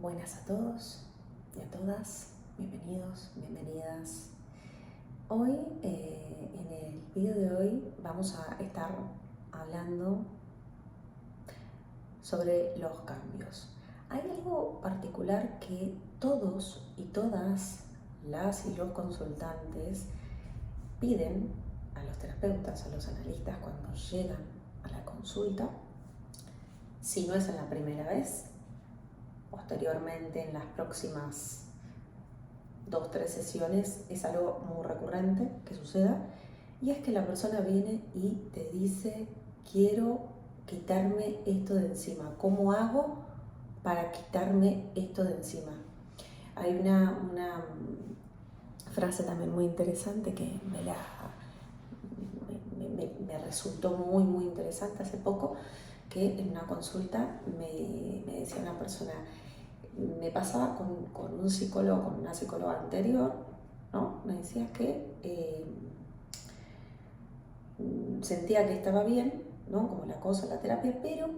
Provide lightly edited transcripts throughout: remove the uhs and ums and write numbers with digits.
Buenas a todos y a todas, bienvenidos, bienvenidas. Hoy, en el video de hoy, vamos a estar hablando sobre los cambios. Hay algo particular que todos y todas las y los consultantes piden a los terapeutas, a los analistas cuando llegan a la consulta. Si no es en la primera vez, posteriormente en las próximas 2-3 sesiones es algo muy recurrente que suceda, y es que la persona viene y te dice: quiero quitarme esto de encima, ¿cómo hago para quitarme esto de encima? Hay una frase también muy interesante que me resultó muy interesante hace poco, que en una consulta me decía una persona: me pasaba con un psicólogo, con una psicóloga anterior, ¿no? Me decía que sentía que estaba bien, ¿no? Como la cosa, la terapia, pero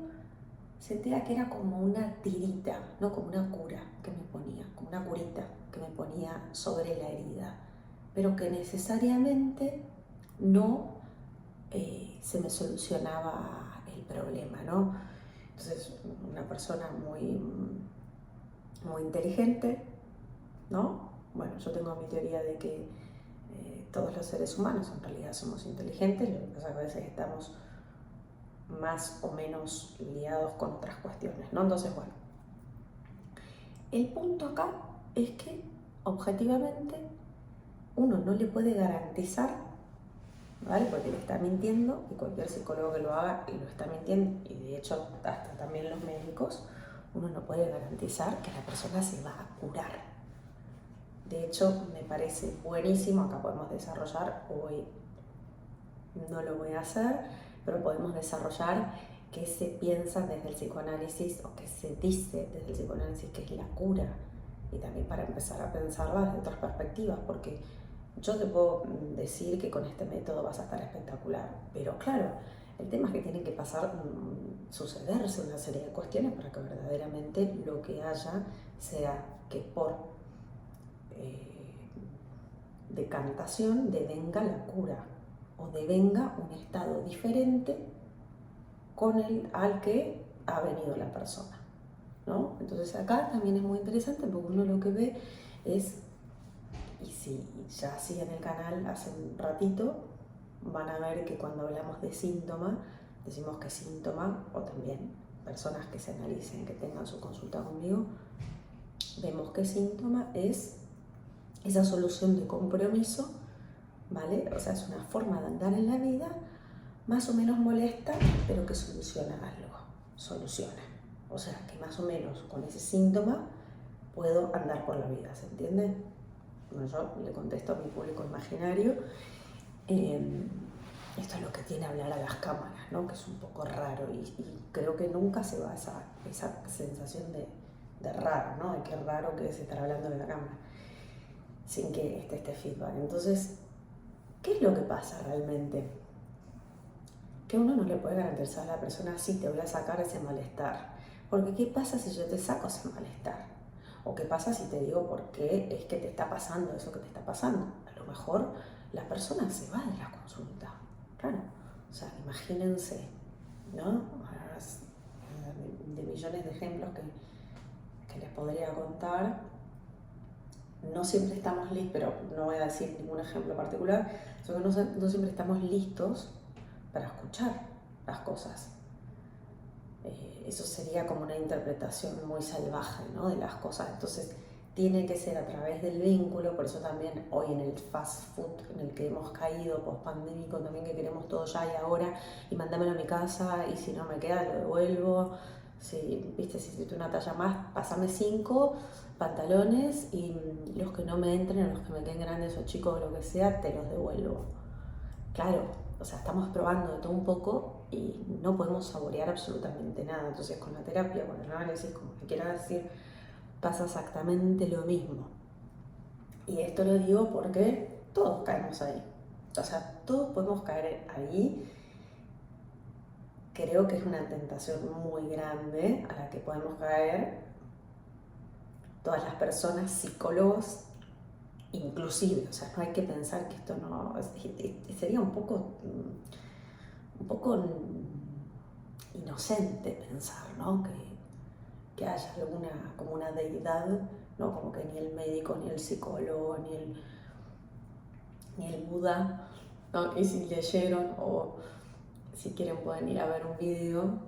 sentía que era como una tirita, no como una cura que me ponía, como una curita que me ponía sobre la herida, pero que necesariamente no se me solucionaba el problema, ¿no? Entonces, una persona muy inteligente, ¿no? Bueno, yo tengo mi teoría de que todos los seres humanos en realidad somos inteligentes, lo que pasa es que a veces estamos más o menos liados con otras cuestiones, ¿no? Entonces, bueno, el punto acá es que objetivamente uno no le puede garantizar, ¿vale? Porque le está mintiendo, y cualquier psicólogo que lo haga y lo está mintiendo, y de hecho hasta también los médicos, uno no puede garantizar que la persona se va a curar. De hecho, me parece buenísimo, acá podemos desarrollar, hoy no lo voy a hacer, pero podemos desarrollar qué se piensa desde el psicoanálisis o qué se dice desde el psicoanálisis que es la cura, y también para empezar a pensarla desde otras perspectivas, porque yo te puedo decir que con este método vas a estar espectacular, pero claro, el tema es que tienen que pasar, sucederse una serie de cuestiones para que verdaderamente lo que haya sea que por decantación devenga la cura o devenga un estado diferente con el al que ha venido la persona, ¿no? Entonces acá también es muy interesante porque uno lo que ve es, y si ya siguen el canal hace un ratito, van a ver que cuando hablamos de síntoma, decimos que síntoma, o también personas que se analicen, que tengan su consulta conmigo, vemos que síntoma es esa solución de compromiso, ¿vale? O sea, es una forma de andar en la vida más o menos molesta, pero que soluciona algo, soluciona. O sea, que más o menos con ese síntoma puedo andar por la vida, ¿se entiende? Bueno, yo le contesto a mi público imaginario. Esto es lo que tiene hablar a las cámaras, ¿no? Que es un poco raro, y creo que nunca se va esa sensación de raro, ¿no? De qué raro que es estar hablando de la cámara sin que esté este feedback. Entonces, ¿qué es lo que pasa realmente? Que uno no le puede garantizar a la persona: sí, te voy a sacar ese malestar. Porque ¿qué pasa si yo te saco ese malestar? ¿O qué pasa si te digo por qué es que te está pasando eso que te está pasando? A lo mejor la persona se va de la consulta. Claro, o sea, imagínense, ¿no? De millones de ejemplos que les podría contar. No siempre estamos listos, pero no voy a decir ningún ejemplo particular, sino que no siempre estamos listos para escuchar las cosas. Eso sería como una interpretación muy salvaje, ¿no? De las cosas. Entonces tiene que ser a través del vínculo. Por eso también hoy en el fast food en el que hemos caído post-pandémico, también que queremos todo ya y ahora, y mándamelo a mi casa, y si no me queda lo devuelvo. Si, viste, si necesito una talla más, pásame 5 pantalones, y los que no me entren o los que me queden grandes o chicos o lo que sea, te los devuelvo. Claro, o sea, estamos probando de todo un poco y no podemos saborear absolutamente nada. Entonces, con la terapia, con el análisis, como que quieras decir, pasa exactamente lo mismo. Y esto lo digo porque todos caemos ahí. O sea, todos podemos caer ahí. Creo que es una tentación muy grande a la que podemos caer todas las personas, psicólogos inclusive, o sea, no hay que pensar que esto no, sería un poco inocente pensar, ¿no? Que haya alguna, como una deidad, ¿no? Como que ni el médico, ni el psicólogo, ni el Buda, ¿no? Y si leyeron o si quieren pueden ir a ver un video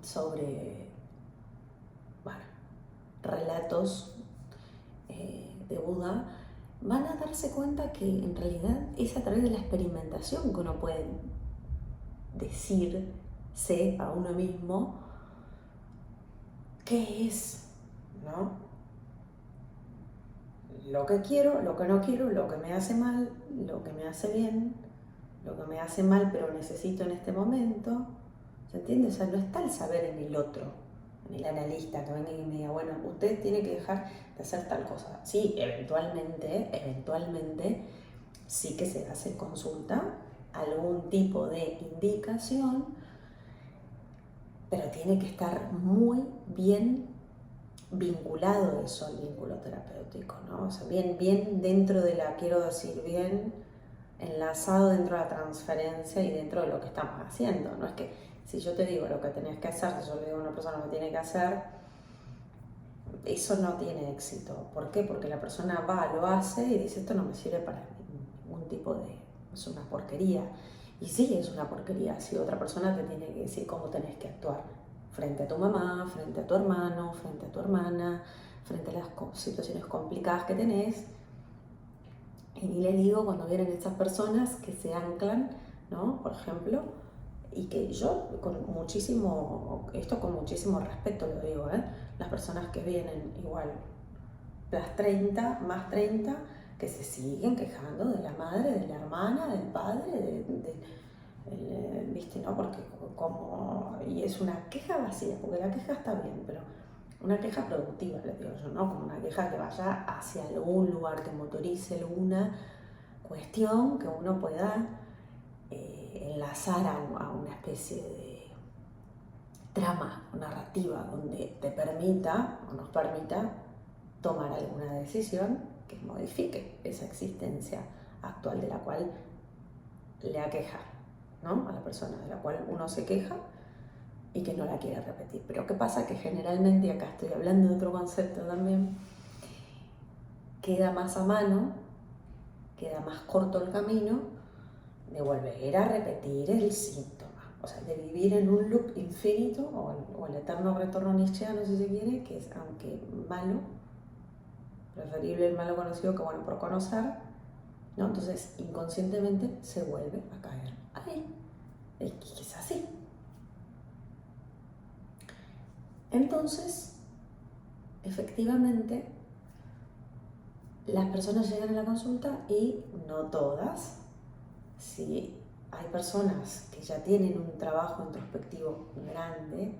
sobre, bueno, relatos de Buda, van a darse cuenta que en realidad es a través de la experimentación que uno puede decirse a uno mismo qué es, ¿no? Lo que quiero, lo que no quiero, lo que me hace mal, lo que me hace bien, lo que me hace mal pero necesito en este momento. ¿Se entiende? O sea, no está el saber en el otro, en el analista que venga y me diga, bueno, usted tiene que dejar de hacer tal cosa. Sí, eventualmente sí que se hace en consulta algún tipo de indicación, pero tiene que estar muy bien vinculado eso al vínculo terapéutico, ¿no? O sea, bien dentro de la, quiero decir, bien enlazado dentro de la transferencia y dentro de lo que estamos haciendo. No es que si yo te digo lo que tenés que hacer, si yo le digo a una persona lo que tiene que hacer, eso no tiene éxito. ¿Por qué? Porque la persona va, lo hace y dice, esto no me sirve para ningún tipo de... es una porquería. Y sí, es una porquería si otra persona te tiene que decir cómo tenés que actuar frente a tu mamá, frente a tu hermano, frente a tu hermana, frente a las situaciones complicadas que tenés. Y ni les digo cuando vienen estas personas que se anclan, ¿no? Por ejemplo, y que yo con muchísimo respeto lo digo, ¿eh? Las personas que vienen igual, las 30, más 30, que se siguen quejando de la madre, de la hermana, del padre, ¿viste? ¿No? Porque como, y es una queja vacía, porque la queja está bien, pero una queja productiva, les digo yo, ¿no? Como una queja que vaya hacia algún lugar, que motorice alguna cuestión que uno pueda enlazar a una especie de trama o narrativa donde te permita o nos permita tomar alguna decisión que modifique esa existencia actual de la cual le aqueja, ¿no? A la persona de la cual uno se queja y que no la quiere repetir. Pero ¿qué pasa? Que generalmente, y acá estoy hablando de otro concepto también, queda más a mano, queda más corto el camino de volver a repetir el síntoma. O sea, de vivir en un loop infinito o el eterno retorno nietzscheano, si se quiere, que es, aunque malo, preferible el malo conocido que bueno por conocer, ¿no? Entonces, inconscientemente se vuelve a caer ahí. Y es así. Entonces, efectivamente, las personas llegan a la consulta y no todas. Si hay personas que ya tienen un trabajo introspectivo grande,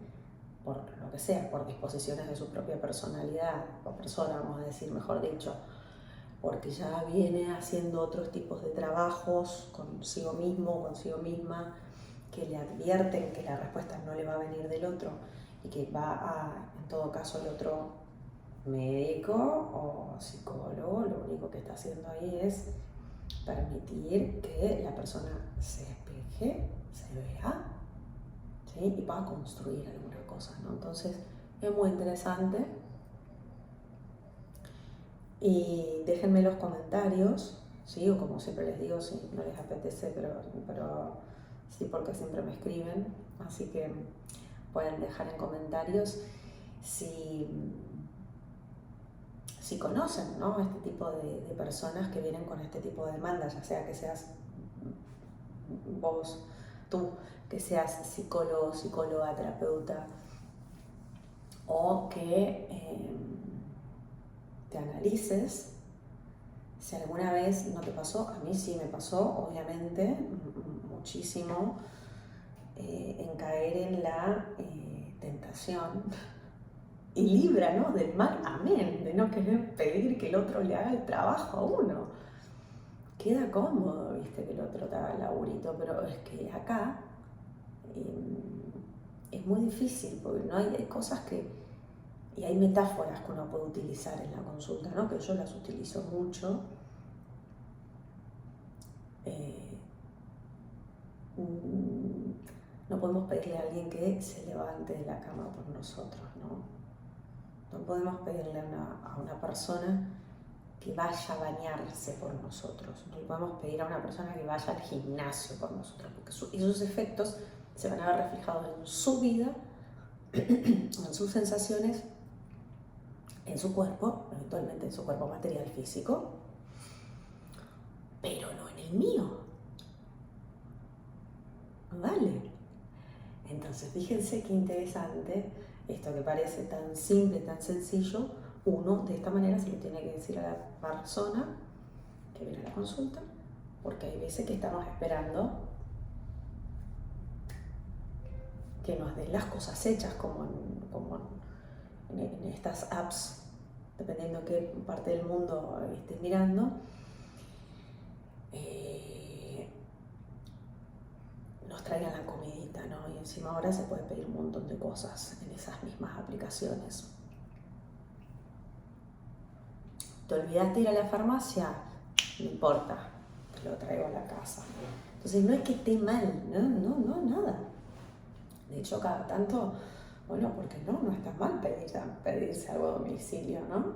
por lo que sea, por disposiciones de su propia personalidad o persona, vamos a decir, mejor dicho, porque ya viene haciendo otros tipos de trabajos consigo mismo, consigo misma, que le advierten que la respuesta no le va a venir del otro y que va a, en todo caso, el otro médico o psicólogo, lo único que está haciendo ahí es permitir que la persona se espeje, se vea, ¿sí? Y pueda construir alguna cosa, ¿no? Entonces, es muy interesante. Y déjenme los comentarios, ¿sí? O como siempre les digo, si no les apetece, pero sí, porque siempre me escriben, así que pueden dejar en comentarios si conocen, ¿no? Este tipo de personas que vienen con este tipo de demandas, ya sea que seas vos, tú, que seas psicólogo, psicóloga, terapeuta, o que te analices. Si alguna vez no te pasó, a mí sí me pasó, obviamente, muchísimo, en caer en la tentación y líbranos del mal, amén, de no querer pedir que el otro le haga el trabajo a uno. Queda cómodo, viste, que el otro te haga el laburito, pero es que acá es muy difícil, porque no hay cosas que Y hay metáforas que uno puede utilizar en la consulta, ¿no? Que yo las utilizo mucho. No podemos pedirle a alguien que se levante de la cama por nosotros, ¿no? No podemos pedirle a una persona que vaya a bañarse por nosotros. No le podemos pedir a una persona que vaya al gimnasio por nosotros, porque esos efectos se van a ver reflejados en su vida, en sus sensaciones, en su cuerpo, eventualmente en su cuerpo material físico, pero no en el mío. ¿Vale? Entonces, fíjense qué interesante esto que parece tan simple, tan sencillo. Uno de esta manera se lo tiene que decir a la persona que viene a la consulta, porque hay veces que estamos esperando que nos den las cosas hechas, como en estas apps, dependiendo de qué parte del mundo estés mirando. Nos traigan la comidita, ¿no? Y encima ahora se puede pedir un montón de cosas en esas mismas aplicaciones. ¿Te olvidaste de ir a la farmacia? No importa, te lo traigo a la casa. Entonces no es que esté mal, no, nada. De hecho, cada tanto, bueno, porque no está mal pedirse algo a domicilio, ¿no?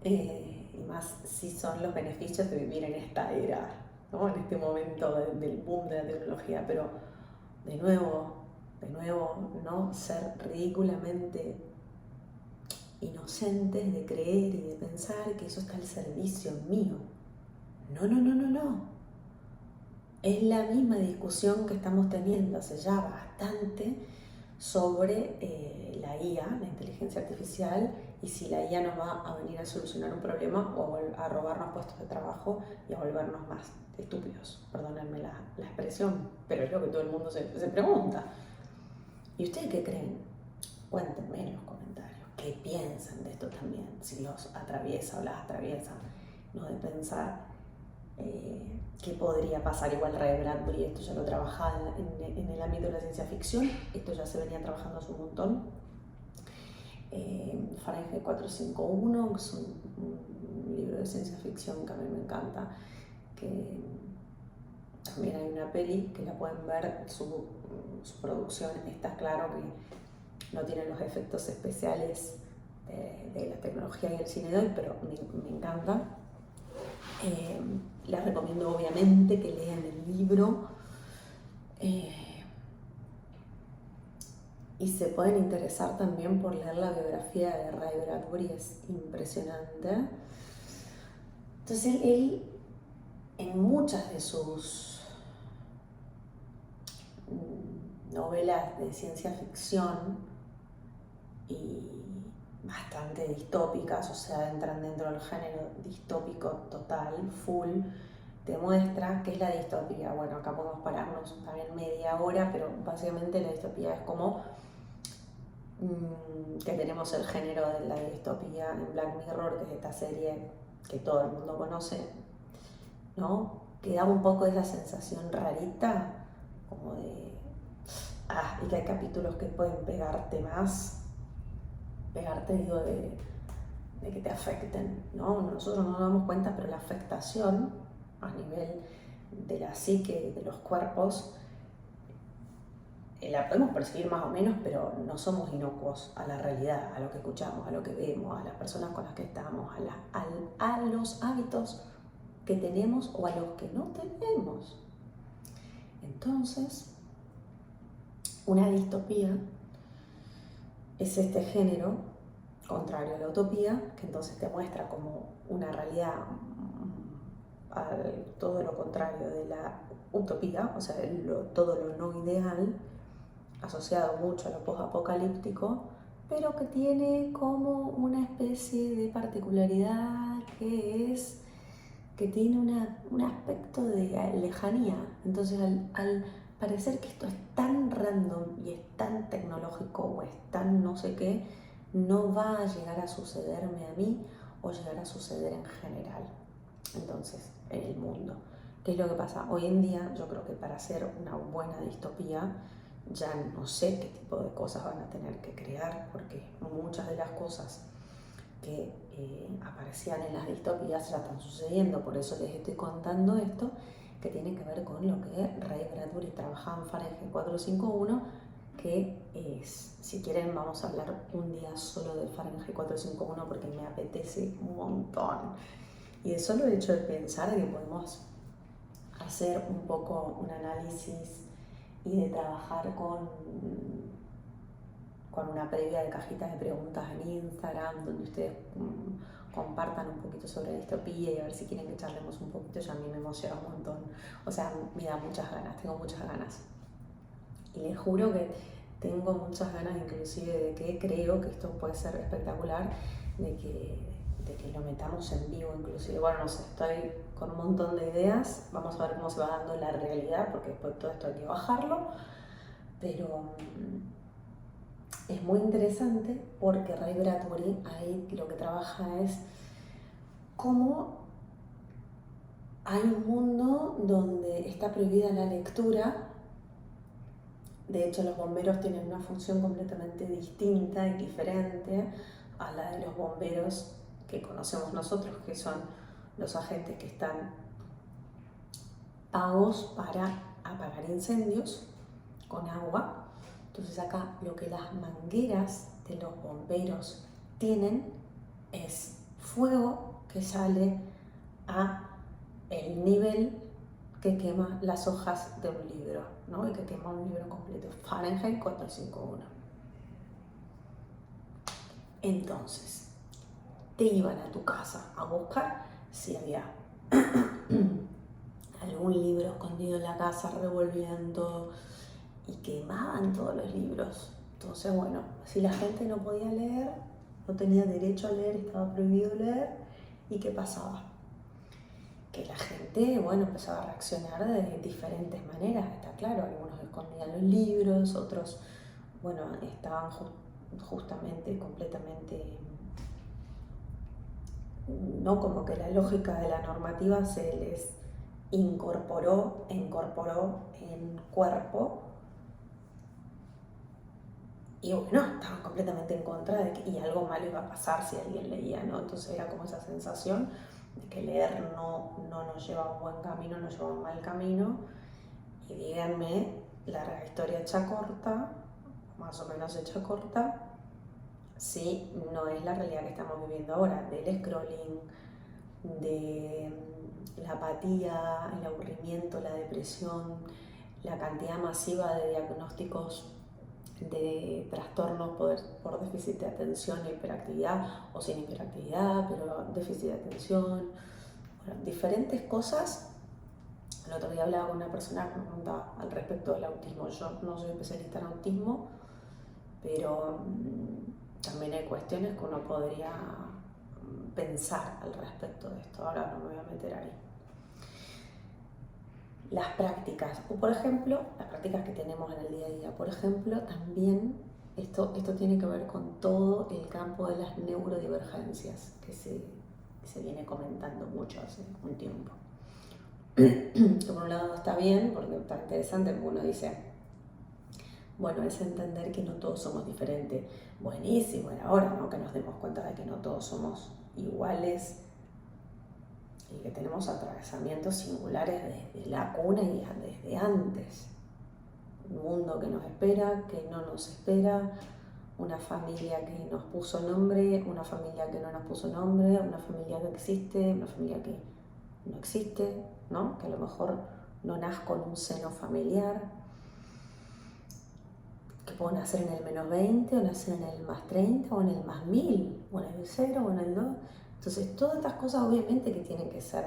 Y más si son los beneficios de vivir en esta era, ¿no? En este momento del boom de la tecnología, pero de nuevo, no ser ridículamente inocentes de creer y de pensar que eso está al servicio mío. No. Es la misma discusión que estamos teniendo hace ya bastante sobre la IA, la inteligencia artificial, y si la IA nos va a venir a solucionar un problema o a robarnos puestos de trabajo y a volvernos más estúpidos. Perdónenme la expresión, pero es lo que todo el mundo se pregunta. ¿Y ustedes qué creen? Cuéntenme en los comentarios qué piensan de esto también, si los atraviesa o las atraviesa, no de pensar qué podría pasar. Igual Ray Bradbury, esto ya lo trabajaba en el ámbito de la ciencia ficción, esto ya se venía trabajando hace un montón. Fahrenheit 451, que es un libro de ciencia ficción que a mí me encanta, que también hay una peli que la pueden ver, su producción está claro que no tiene los efectos especiales de la tecnología y el cine de hoy, pero me encanta. Les recomiendo obviamente que lean el libro y se pueden interesar también por leer la biografía de Ray Bradbury, es impresionante. Entonces él en muchas de sus novelas de ciencia ficción y bastante distópicas, o sea, entran dentro del género distópico total, full, te muestra qué es la distopía. Bueno, acá podemos pararnos también media hora, pero básicamente la distopía es como que tenemos el género de la distopía en Black Mirror, que es esta serie que todo el mundo conoce, ¿no? Que da un poco esa sensación rarita, como de... y que hay capítulos que pueden pegarte más, digo, de que te afecten, ¿no? Nosotros no nos damos cuenta, pero la afectación a nivel de la psique, de los cuerpos, la podemos percibir más o menos, pero no somos inocuos a la realidad, a lo que escuchamos, a lo que vemos, a las personas con las que estamos, a los hábitos que tenemos o a los que no tenemos. Entonces, una distopía es este género contrario a la utopía, que entonces te muestra como una realidad todo lo contrario de la utopía, o sea, todo lo no ideal, asociado mucho a lo post-apocalíptico, pero que tiene como una especie de particularidad que es que tiene un aspecto de lejanía. Entonces, al parecer que esto es tan random y es tan tecnológico o es tan no sé qué, no va a llegar a sucederme a mí o llegar a suceder en general. Entonces, en el mundo. ¿Qué es lo que pasa? Hoy en día yo creo que para hacer una buena distopía ya no sé qué tipo de cosas van a tener que crear, porque muchas de las cosas que aparecían en las distopías ya están sucediendo. Por eso les estoy contando esto, que tiene que ver con lo que Ray Bradbury trabajaba en Fahrenheit 451, que es, si quieren vamos a hablar un día solo de Fahrenheit 451 porque me apetece un montón. Y de solo el hecho de pensar que podemos hacer un poco un análisis y de trabajar con una previa de cajitas de preguntas en Instagram, donde ustedes compartan un poquito sobre la distopía y a ver si quieren que charlemos un poquito, ya a mí me emociona un montón. O sea, me da muchas ganas, tengo muchas ganas. Y les juro que tengo muchas ganas inclusive de que creo que esto puede ser espectacular, de que lo metamos en vivo inclusive. Bueno, no sé, estoy con un montón de ideas, vamos a ver cómo se va dando la realidad, porque después todo esto hay que bajarlo, pero es muy interesante porque Ray Bradbury ahí lo que trabaja es cómo hay un mundo donde está prohibida la lectura. De hecho, los bomberos tienen una función completamente distinta y diferente a la de los bomberos que conocemos nosotros, que son los agentes que están pagos para apagar incendios con agua. Entonces acá lo que las mangueras de los bomberos tienen es fuego que sale a el nivel que quema las hojas de un libro, ¿no? Y que quema un libro completo. Fahrenheit 451. Entonces, te iban a tu casa a buscar si había algún libro escondido en la casa revolviendo y quemaban todos los libros. Entonces, bueno, si la gente no podía leer, no tenía derecho a leer, estaba prohibido leer, ¿y qué pasaba? Que la gente, bueno, empezaba a reaccionar de diferentes maneras, está claro, algunos escondían los libros, otros, bueno, estaban justamente, completamente, no como que la lógica de la normativa se les incorporó en cuerpo. Y bueno, estaban completamente en contra de que y algo malo iba a pasar si alguien leía, ¿no? Entonces era como esa sensación de que leer no nos lleva a un buen camino, nos lleva a un mal camino. Y díganme, larga historia hecha corta, más o menos hecha corta, si no es la realidad que estamos viviendo ahora, del scrolling, de la apatía, el aburrimiento, la depresión, la cantidad masiva de diagnósticos de trastornos por déficit de atención e hiperactividad, o sin hiperactividad, pero déficit de atención, bueno, diferentes cosas. El otro día hablaba con una persona que me preguntaba al respecto del autismo. Yo no soy especialista en autismo, pero también hay cuestiones que uno podría pensar al respecto de esto. Ahora no me voy a meter ahí. Las prácticas, o por ejemplo, las prácticas que tenemos en el día a día. Por ejemplo, también esto tiene que ver con todo el campo de las neurodivergencias que se viene comentando mucho hace un tiempo. Por un lado está bien, porque está interesante, porque uno dice, bueno, es entender que no todos somos diferentes. Buenísimo, era hora, ¿no?, que nos demos cuenta de que no todos somos iguales y que tenemos atravesamientos singulares desde la cuna y desde antes. Un mundo que nos espera, que no nos espera, una familia que nos puso nombre, una familia que no nos puso nombre, una familia que existe, una familia que no existe, ¿no? Que a lo mejor no nazco en un seno familiar, que puedo nacer en el -20, o nacer en el +30, o en el +1000, o en el 0, o en el 2. Entonces, todas estas cosas obviamente que tienen que ser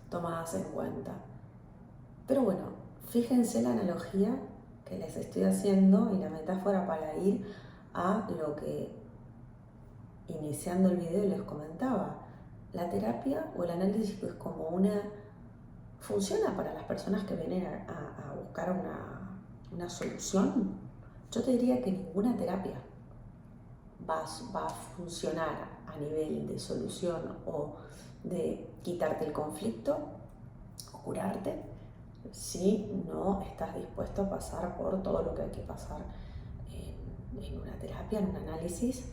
tomadas en cuenta. Pero bueno, fíjense la analogía que les estoy haciendo y la metáfora para ir a lo que iniciando el video les comentaba. La terapia o el análisis es como funciona para las personas que vienen a buscar una solución. Yo te diría que ninguna terapia va a funcionar a nivel de solución o de quitarte el conflicto o curarte si no estás dispuesto a pasar por todo lo que hay que pasar en una terapia, en un análisis,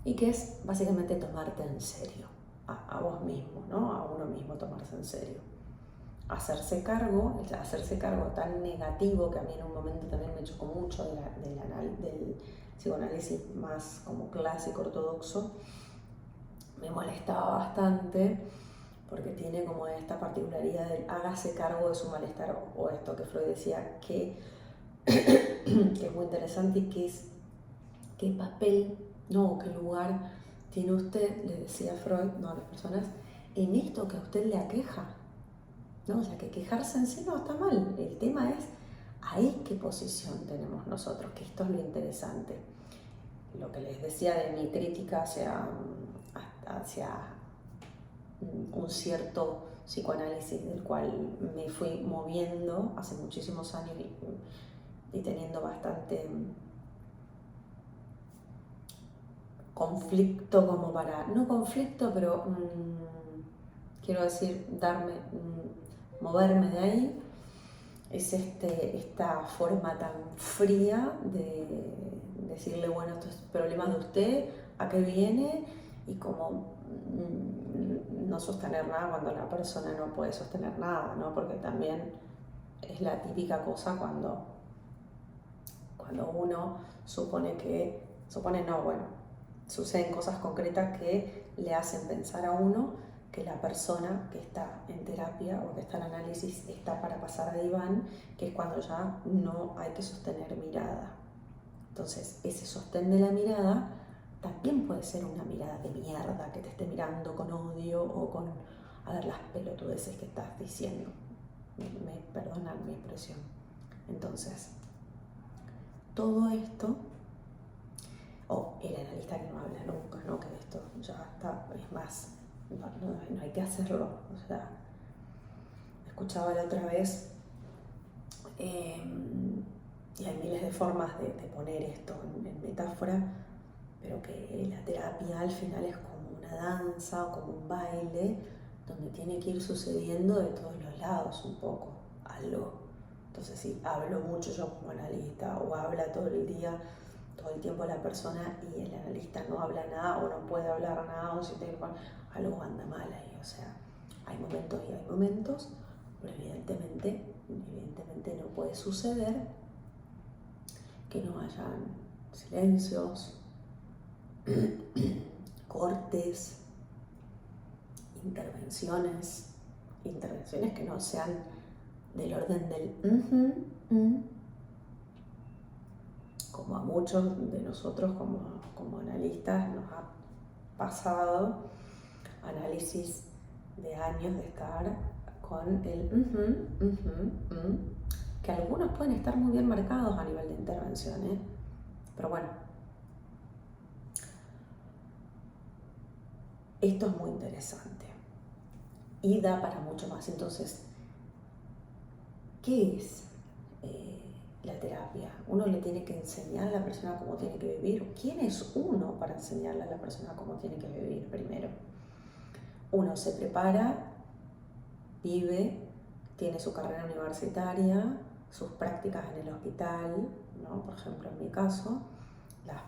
y que es básicamente tomarte en serio a vos mismo, ¿no? A uno mismo tomarse en serio. Hacerse cargo, el hacerse cargo tan negativo que a mí en un momento también me chocó mucho del psicoanálisis más como clásico ortodoxo, me molestaba bastante porque tiene como esta particularidad del hágase cargo de su malestar, o esto que Freud decía que es muy interesante, y que es qué papel, no, qué lugar tiene usted, le decía Freud, no a las personas, en esto que a usted le aqueja, ¿no? O sea, que quejarse en sí no está mal, el tema es ahí qué posición tenemos nosotros, que esto es lo interesante. Lo que les decía de mi crítica hacia un cierto psicoanálisis del cual me fui moviendo hace muchísimos años y teniendo bastante conflicto, como para, no conflicto, pero quiero decir, moverme de ahí, es esta forma tan fría de decirle, bueno, estos problemas de usted, ¿a qué viene? Y como no sostener nada cuando la persona no puede sostener nada, ¿no? Porque también es la típica cosa cuando uno suceden cosas concretas que le hacen pensar a uno que la persona que está en terapia o que está en análisis está para pasar a diván, que es cuando ya no hay que sostener mirada. Entonces, ese sostén de la mirada también puede ser una mirada de mierda, que te esté mirando con odio o con, a ver, las pelotudeces que estás diciendo. Perdonan mi expresión. Entonces, todo esto, o el analista que no habla nunca, ¿no? Que esto ya está, es más, no hay que hacerlo. O sea, escuchaba la otra vez, y hay miles de formas de poner esto en metáfora, pero que la terapia al final es como una danza o como un baile, donde tiene que ir sucediendo de todos los lados un poco algo. Entonces, si hablo mucho yo como analista, o habla todo el día, todo el tiempo la persona, y el analista no habla nada o no puede hablar nada, o si algo anda mal ahí. O sea, hay momentos y hay momentos, pero evidentemente no puede suceder que no hayan silencios, cortes, intervenciones que no sean del orden del como a muchos de nosotros como analistas nos ha pasado, análisis de años de estar con el que algunos pueden estar muy bien marcados a nivel de intervención, pero bueno, esto es muy interesante y da para mucho más. Entonces, ¿qué es la terapia? Uno le tiene que enseñar a la persona cómo tiene que vivir. ¿Quién es uno para enseñarle a la persona cómo tiene que vivir primero? Uno se prepara, vive, tiene su carrera universitaria, sus prácticas en el hospital, ¿no? Por ejemplo, en mi caso, las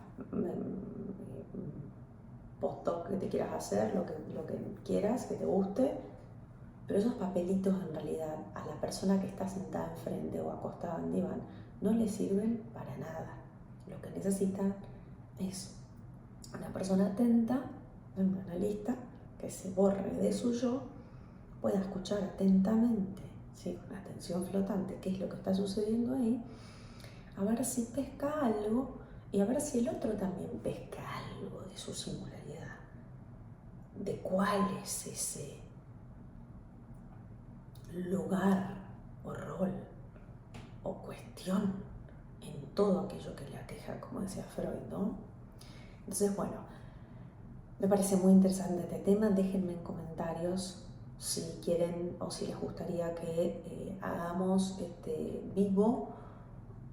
postdoc que te quieras hacer, lo que quieras, que te guste, pero esos papelitos en realidad a la persona que está sentada enfrente o acostada en diván no le sirven para nada. Lo que necesitan es una persona atenta, un analista, que se borre de su yo, pueda escuchar atentamente, ¿sí? Con atención flotante, qué es lo que está sucediendo ahí, a ver si pesca algo y a ver si el otro también pesca algo de su singularidad, de cuál es ese lugar o rol o cuestión en todo aquello que le aqueja, como decía Freud, ¿no? Entonces, bueno, me parece muy interesante este tema. Déjenme en comentarios si quieren o si les gustaría que hagamos este vivo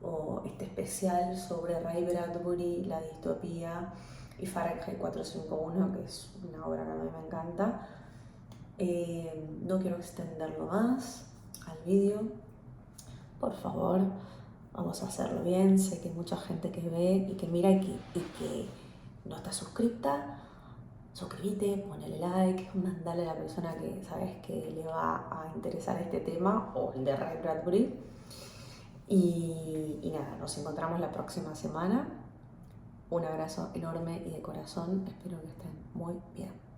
o este especial sobre Ray Bradbury, la distopía, y Fahrenheit 451, que es una obra que a mí me encanta. No quiero extenderlo más al vídeo. por favor, vamos a hacerlo bien. Sé que hay mucha gente que ve y que mira y que no está suscripta. Suscríbete, ponele like, mandale a la persona que sabes que le va a interesar este tema o el de Ray Bradbury. Y nada, nos encontramos la próxima semana. Un abrazo enorme y de corazón. Espero que estén muy bien.